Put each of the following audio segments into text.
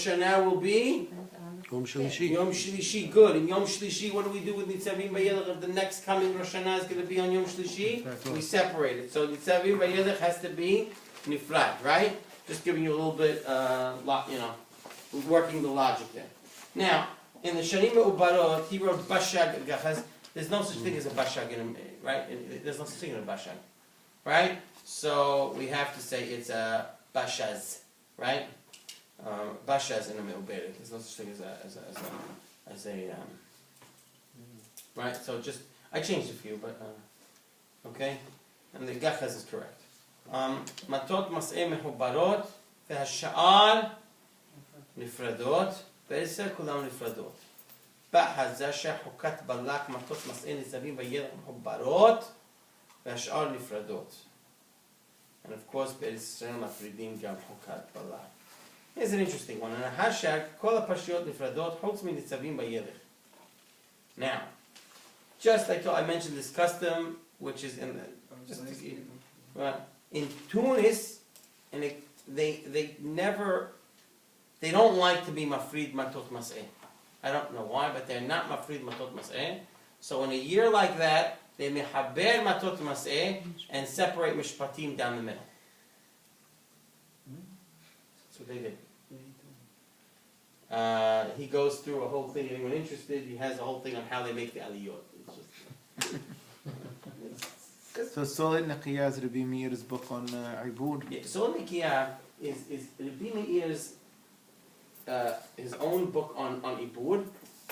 Hashanah will be? Yom Shlishi. Yom Shlishi, good. In Yom Shlishi, what do we do with Nitzavim Vayelech? If the next coming Rosh Hashanah is going to be on Yom Shlishi, we separate it. So Nitzavim Vayelech has to be Nifrad, right? Just giving you a little bit, working the logic there. Now, in the Shanim Ubarot, he wrote Bashag Gachaz. There's no such thing as a Bashag, right? There's no such thing as a Bashag, right? So we have to say it's a Bashaz, right? Bashaz in a Me'uberet. There's no such thing as a right? So just, I changed a few, but, okay? And the Gachaz is correct. Matot Mas'eh Mehubarot, והשאר נפרדות, בעשר כולם נפרדות. בזה שחוקת בלק מטות מסעי ניצבים וירח מחוברות, והשאר נפרדות. And of course, בישראל מפרידים גם חוקת בלק. Here's an interesting one. In a hashtag, כל הפרשיות נפרדות, חוץ מניצבים וירח. Now, just like I mentioned this custom, which is in the, in Tunis, and they don't like to be mafrid matot mas'eh. I don't know why, but they're not mafrid matot mas'eh. So in a year like that, they mehaber matot mas'eh and separate mishpatim down the middle. That's what they did. He goes through a whole thing. Anyone interested? He has a whole thing on how they make the aliyot. So Solid Naqiya is Rabbi Meir's book on Haibbur. Yeah, Solid Naqiya is Rabbi Meir's his own book on Haibbur,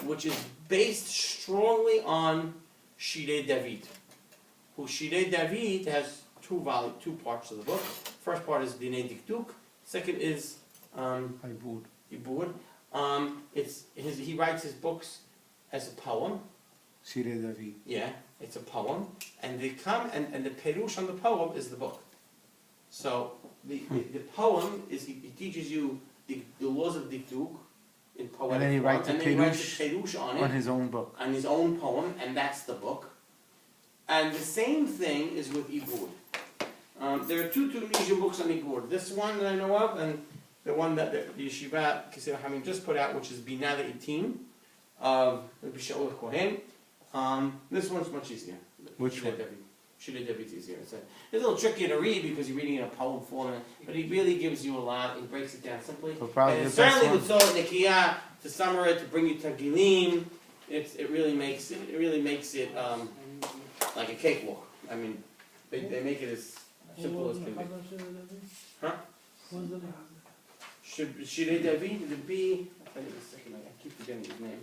which is based strongly on Shirei David. Who Shirei David has two parts of the book. First part is Dinei Dikduk. Second is Haibbur. He writes his books as a poem. Shirei David. Yeah, it's a poem, and they come and the perush on the poem is the book. So the poem is he teaches you the laws of dikduk in poetic and then he writes form, a perush on his own book. On his own poem, and that's the book. And the same thing is with Haibbur. There are two Tunisian books on Haibbur. This one that I know of, and the one that the Yeshiva Kisei Hamim just put out, which is Bina Le'itim of Rabbi Shaul Kohen. This one's much easier. Which one? Shirei David is easier. It's a little trickier to read because you're reading in a poem form, but he really gives you a lot. He breaks it down simply. So probably and the certainly best with Solid Naqiya, to summarize, to bring you Tagilim, it really makes it like a cakewalk. I mean, they make it as simple as can be. Huh? Shirei David, the B. I'll tell you in a second. I keep forgetting his name.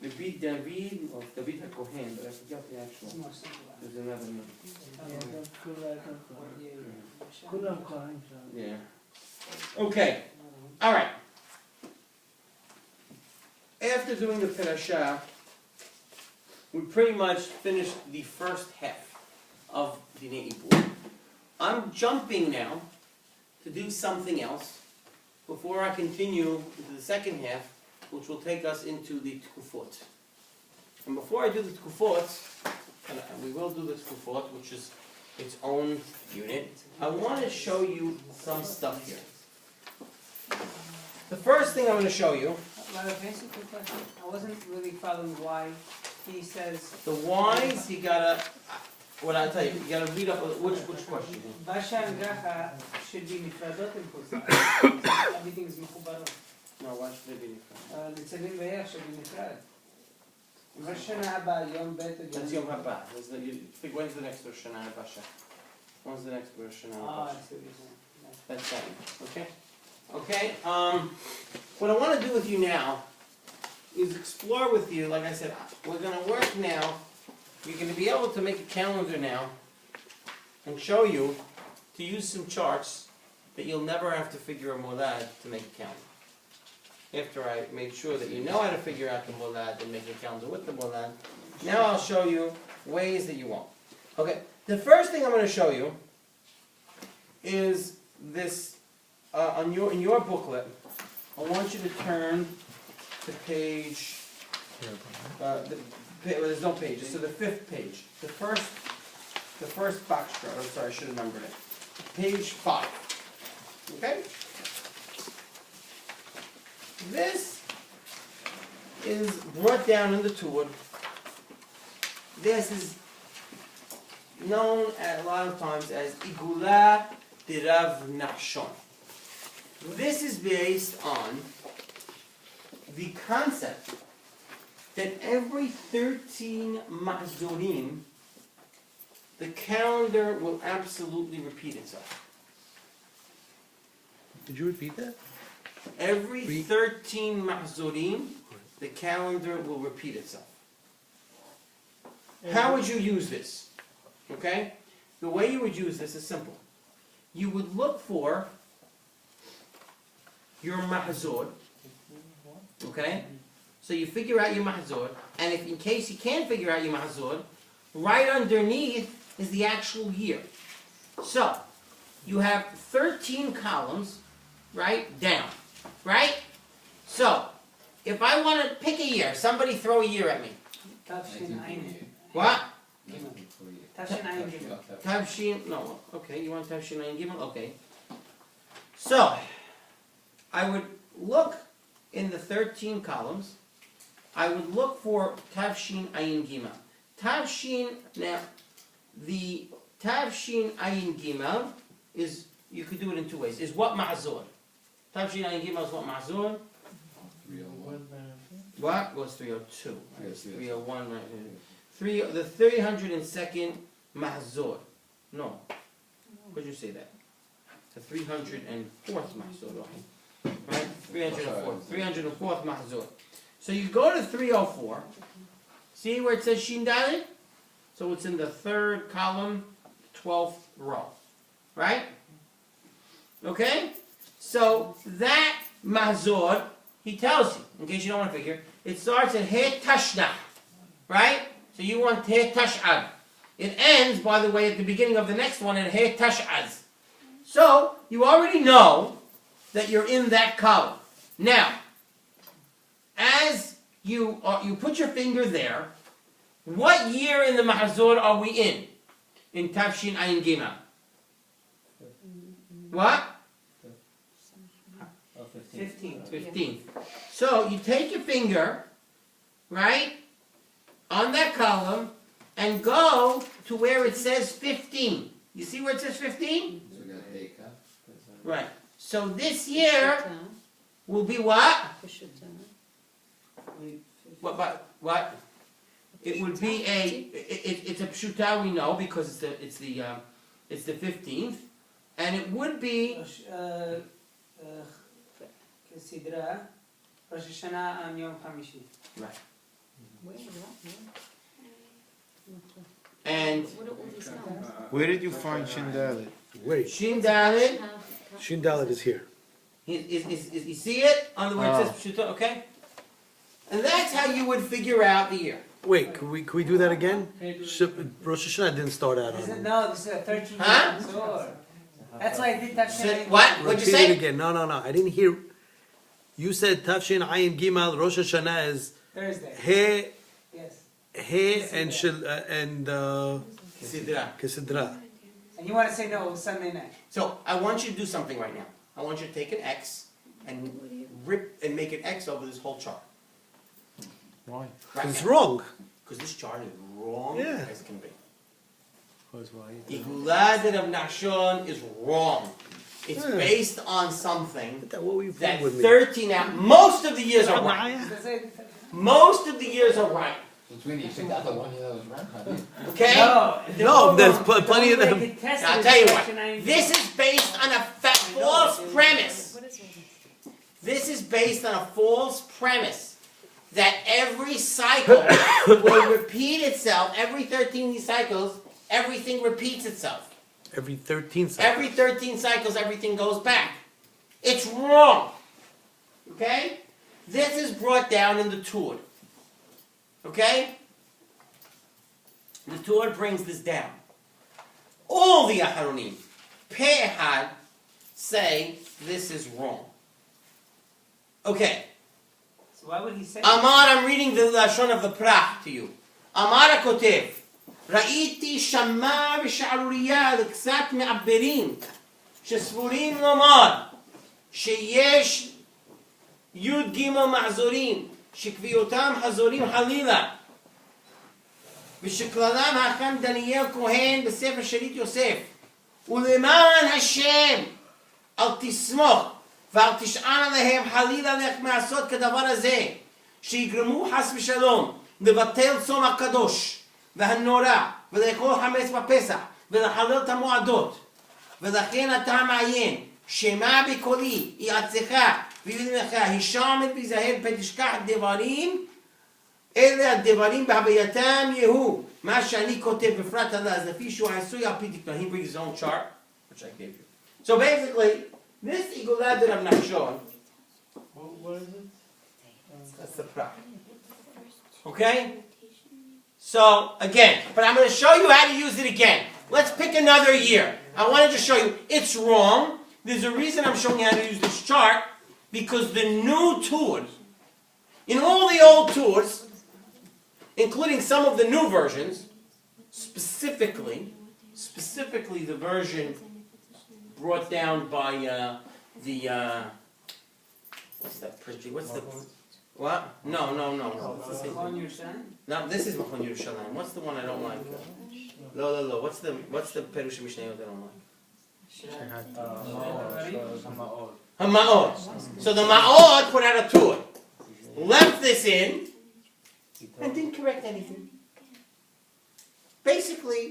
Rabbi David, or David HaKohen, but I forgot the actual. There's another one. Yeah. Okay. All right. After doing the parasha, we pretty much finished the first half of Dinei Haibbur. I'm jumping now to do something else before I continue into the second half, which will take us into the Tkufot. And before I do the Tkufot, and we will do the Tkufot, which is its own unit, I want to show you some stuff here. The first thing I'm going to show you... Rabbi, can I ask you a quick question? I wasn't really following why he says... The whys, you gotta... What I tell you, you gotta read up... Which question? Basha and Gacha should be nifradot and Umussar. Everything is mechubarot. No, why should they be different? ניצבים וירח should be nifrad. Rosh Hashanah haba, Yom Bet. That's Yom Haba. When's the next Rosh Hashanah Basha? When's the next Rosh Hashanah Ah, I Basha? see what you're saying. That's that. Okay? Okay? What I want to do with you now is explore with you, like I said, we're going to work now. You're going to be able to make a calendar now and show you to use some charts that you'll never have to figure a molad to make a calendar. After I made sure that you know how to figure out the molad and make a calendar with the molad, now I'll show you ways that you won't. Okay, the first thing I'm going to show you is this, in your booklet, I want you to turn to page, there's no pages, so the fifth page, the first box chart, I'm sorry, I should have numbered it, page 5, okay? this is brought down in the Tur. This is known a lot of times as Igula de Rav Nachshon. This is based on the concept that every 13 Mahzorim, the calendar will absolutely repeat itself. Did you repeat that? Every 13 Mahzorim, the calendar will repeat itself. How would you use this? Okay? The way you would use this is simple. You would look for your Mahzor. Okay? So you figure out your Mahzor, and if in case you can't figure out your Mahzor, right underneath is the actual year. So, you have 13 columns, right, down, right? So, if I want to pick a year, somebody throw a year at me. What? Tavshin, no, okay, you want Tavshin Ayin Gimel? Okay. So, I would look in the 13 columns, I would look for Tavshin Ayin Gimel. Tavshin, now, the Tavshin Ayin Gimel is, you could do it in two ways, is what Ma'azor? Tavshin Ayin Gimel is what Ma'azor? 301. What? Was 302. I guess 301, right? The 302nd Mahzor. No. Could you say that? The 304th Mahzor. Right? 304th Mahzor. So you go to 304. See where it says Shin Dalet? So it's in the third column, 12th row. Right? Okay? So that Mahzor, he tells you, in case you don't want to figure, it starts at He Tashna. Right? So you want He Tash'ad. It ends, by the way, at the beginning of the next one at He Tash'az. So, you already know that you're in that column. Now, as you put your finger there, what year in the Mahzor are we in? In Tavshin Ayin Gimel. What? 15th. So, you take your finger, right, on that column, and go to where it says 15. You see where it says 15? So we got Heka. Right. So this year will be what? What? It would be it's a pshuta, we know, because it's the 15th, and it would be right. And Where did you find Shin Dalet? Wait, Shin Dalet, Shin Dalet is here. you see it on the where it says pshuta, okay? And that's how you would figure out the year. Wait, can we do that again? Rosh Hashanah didn't start out on. No, this is a 13 Huh? Mahzor. That's why I did that shit. What? What'd you Repeat it say? again. No, I didn't hear. You said Tavshin Ayin Gimel Rosh Hashanah is Thursday. Yes. He and Sidra. Kesidra. And you want to say no, it was Sunday night. So I want you to do something right now. I want you to take an X and rip and make an X over this whole chart. Why? Right It's now. wrong. Because this chart is wrong Yeah. as can be. Because why? Iguladet of Nachshon is wrong. It's Yeah. based on something What were you that doing with me? 13 out. Most of the years are right. Most of the years are right. So Twinny, you picked out the one year that was wrong, huh? Okay? No, there's plenty of them. Now, I'll tell you what. This is based on a false premise. This is based on a false premise that every cycle will repeat itself. Every 13 cycles, everything repeats itself. Every 13 seconds. Every 13 cycles, everything goes back. It's wrong. Okay? This is brought down in the Tur. Okay? The Tur brings this down. All the Aharonim, Pe'ehad, say this is wrong. Okay. So why would he say Amar, I'm reading the Lashon of the Prach to you. Amar HaKotev, ראיתי שמע ושערורייה לקצת מעברים שסבורים לומר שיש י' ג' מעזורים, שקביעותם חזורים חלילה, ושכללם הכן דניאל כהן בספר שליט יוסף, ולמען השם אל תסמוך ואל תשען עליהם חלילה לך מעשות כדבר הזה, שיגרמו חס ושלום לבטל צום הקדוש והנורא ולאכול חמץ בפסח ולחלל את המועדות. ולכן אתה מעיין, שמע בקולי, יעצך וידמך, הישמע ויזהר פן תשכח דברים, אלה הדברים בהווייתם יהיו, מה שאני כותב בפרט עליו, אז לפי שהוא עשוי על פי תקנו. He brings his own chart, which I gave you. So basically, this Igulad that I'm not showing, What is it? that's the prop. Okay? So, again, but I'm going to show you how to use it again. Let's pick another year. I wanted to show you, it's wrong. There's a reason I'm showing you how to use this chart, because the new tours, in all the old tours, including some of the new versions, specifically the version brought down by what's that pretty? What's the what? No. What's the same? On your son? No, this is Machon Yerushalayim. What's the one I don't like? No. What's the Perush Mishnayot I don't like? Hama'od. So the Ma'od put out a tour, left this in, and didn't correct anything. Basically,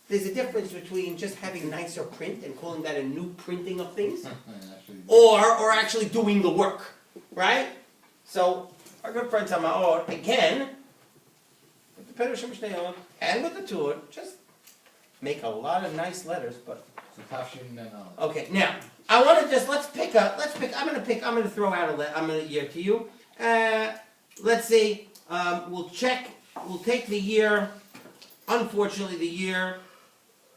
there's a difference between just having nicer print and calling that a new printing of things, or actually doing the work, right? So our good friend Hama'od, again, with the Perush Mishnayot and with the tour, just make a lot of nice letters, but. Okay, now I want to just let's pick. I'm going to throw out a year to you. Let's see. We'll take the year. Unfortunately, the year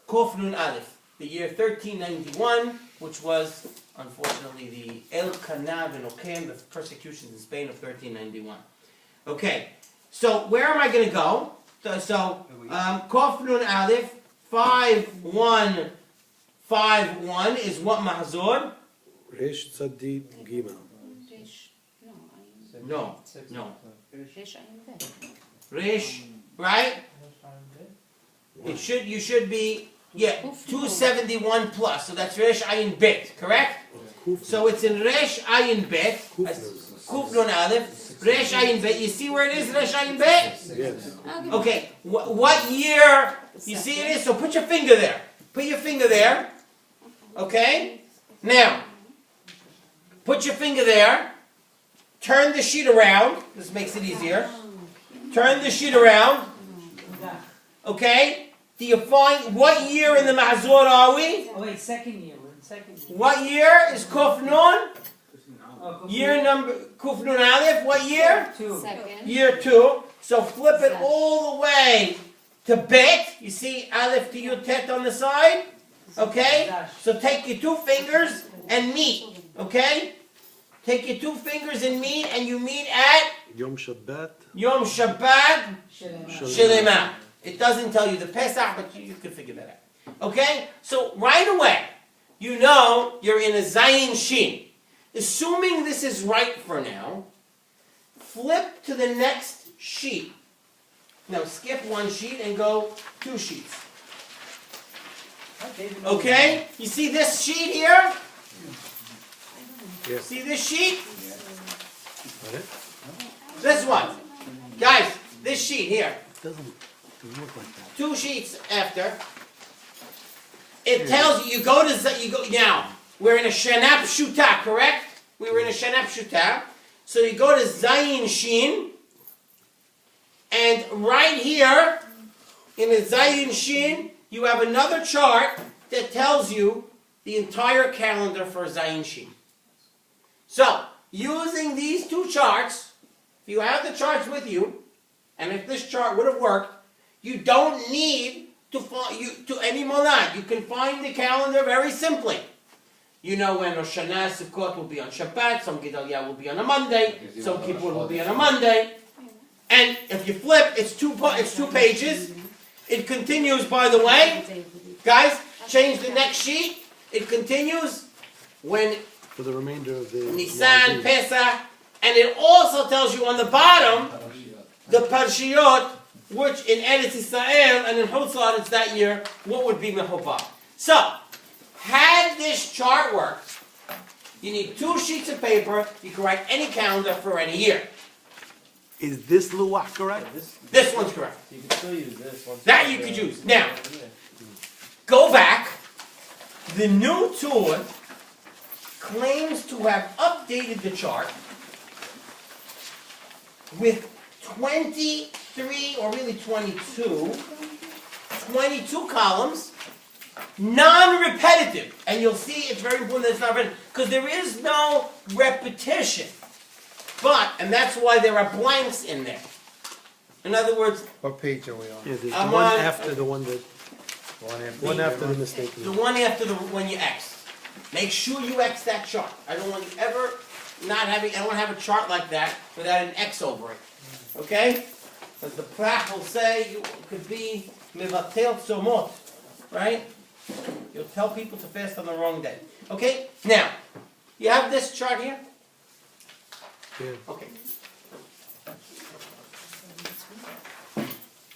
Kof Nun Aleph, the year 1391, which was unfortunately the El Kanav and Okem, the persecutions in Spain of 1391. Okay, so where am I going to go? So Kof Nun Aleph 5151 is what mahzor? Resh Tzadi Gimel. No. Resh, right? You should be 271 plus. So that's Resh Ayin Bet, correct? So it's in Resh Ayin Bet. Kuf Nun Aleph. Resh Ayin Bet. You see where it is, Resh Ayin Bet? Yes. Okay. What year? You see it is? So put your finger there. Put your finger there. Okay? Now, put your finger there. Turn the sheet around. This makes it easier. Turn the sheet around. Okay? Do you find what year in the Mahzor are we? Oh wait, second year. We're in second year. What year is Kof Nun? Year number Kuf Nun Aleph. What year? 2. Year 2. So flip it all the way to Bet. You see Aleph to Yud Tet on the side? Okay? So take your 2 fingers and meet. Okay? Take your 2 fingers and meet, and you meet at Yom Shabbat. Yom Shabbat Shelema. It doesn't tell you the Pesach, but you can figure that out. Okay? So right away, you know you're in a Zayin Shin. Assuming this is right for now, flip to the next sheet. Now skip 1 sheet and go 2 sheets. Okay? You see this sheet here? Yes. See this sheet? Got it? This one. Guys, this sheet here. It doesn't look like that. 2 sheets after. It tells you, you go now. We're in a Shanap Shuta, correct? We were in a Shanap Shuta. So you go to Zayin Shin. And right here, in the Zayin Shin, you have another chart that tells you the entire calendar for Zayin Shin. So, using these 2 charts, if you have the charts with you, and if this chart would have worked, you don't need to any molad. You can find the calendar very simply. You know when Rosh Hashanah, Sukkot will be on Shabbat, some Gedaliah will be on a Monday, some Kippur will be on a Monday. And if you flip, it's 2 pages. It continues, by the way. Guys, change the next sheet. It continues when For the remainder of the Nisan, Pesach, And it also tells you on the bottom the Parshiyot, which in Eretz Yisrael and in Hutzlar it's that year, what would be Mehubah. So, had this chart worked, you need 2 sheets of paper, you can write any calendar for any year. Is this luwach correct? This one's correct. You can still use this one. That you could use. Now, go back. The new tour claims to have updated the chart with 23, or really 22 columns, non-repetitive. And you'll see it's very important that it's not repetitive, because there is no repetition. But, and that's why there are blanks in there. In other words, What page are we on? Yeah, there's the I'm one on- after the one that, one after the mistake. the one after the when you X. Make sure you X that chart. I don't want you ever not having, I don't want to have a chart like that without an X over it. Okay? Because the Prat will say you could be Mevatel Tzomot. Right? You'll tell people to fast on the wrong day. Okay? Now, you have this chart here? Yeah. Okay.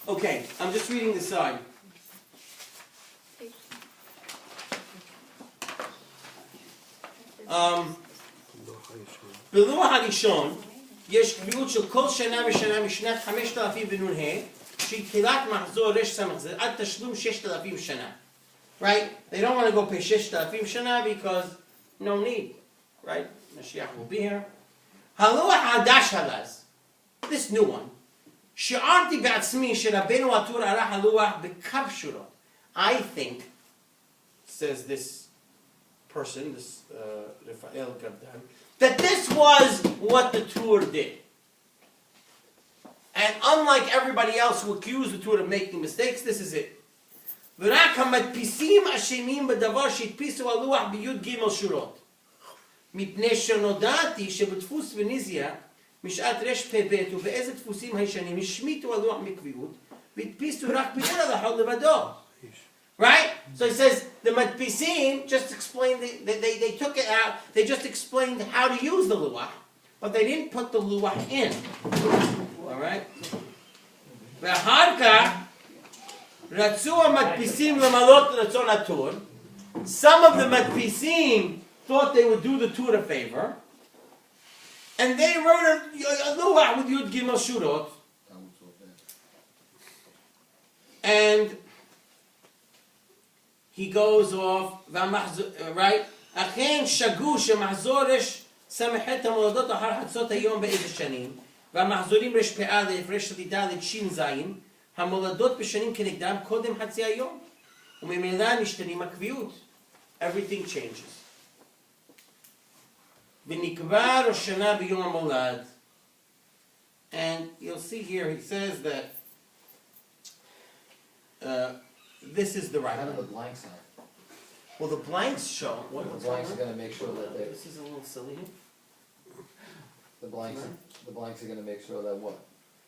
Okay, I'm just reading the side. בלוח הראשון יש קביעות של כל שנה ושנה משנת 5,000 ונ"ה שהיא תחילת מחזור רש ס"ז עד תשלום 6,000 שנה. Right? They don't want to go pay 6,000 שנה because no need. Right? Mashiach will be here. הלוח החדש הלז, this new one, שיערתי בעצמי שרבנו הטור ערך הלוח בקו שורות. I think, says this person, this Rafael Gabdan, that this was what the tour did. And unlike everybody else who accused the tour of making mistakes, this is it. ורק המדפיסים אשמים בדבר שהדפיסו הלוח בי"ג שורות. מפני שנודעתי שבדפוס ונזיה, משעת רפ"ב ובאיזה דפוסים הישנים השמיטו הלוח מקביעות, והדפיסו רק בי"ג הלכות לבדו. Right? So he says, the Madpisim just explained, they took it out, they just explained how to use the luach, but they didn't put the luach in. Alright? ואחר כך, רצו המדפיסים למלות רצון הטור. Some of the Madpisim thought they would do the tour a favor, and they wrote a luach with Yud Gimel Shurot, and he goes off, right? אכן שגו שמחזור רש ס"ח המולדות אחר חצות היום באיזה שנים, והמחזורים רש פ"א רש ד' ש"ז, המולדות בשנים כנגדם קודם חצי היום, וממילא משתנים הקביעות. Everything changes. ונקבע ראש שנה ביום המולד. And you'll see here, he says that this is the right How do the one. blanks are? Well, the blanks show. The What's blanks are going gonna make sure that on? they, This is a little silly here. the blanks are gonna make sure that what?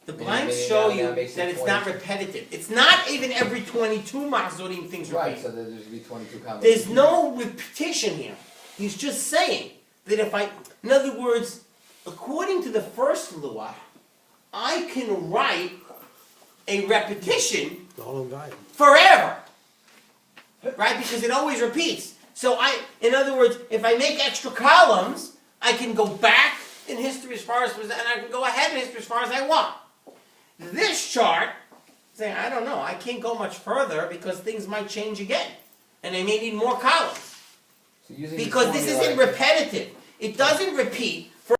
The Maybe- blanks maybe show that you makes it that it's not 22. repetitive. It's not even every 22 mahzorim things Right, repeat. so there's gonna be 22 combinations. There's no repetition here. He's just saying that if I, in other words, according to the first luah, I can write a repetition The whole guy. forever. Right? Because it always repeats. So in other words, if I make extra columns, I can go back in history as far as, and I can go ahead in history as far as I want. This chart, saying, I don't know, I can't go much further because things might change again. And I may need more columns. So using Because this formula- isn't repetitive. It doesn't repeat.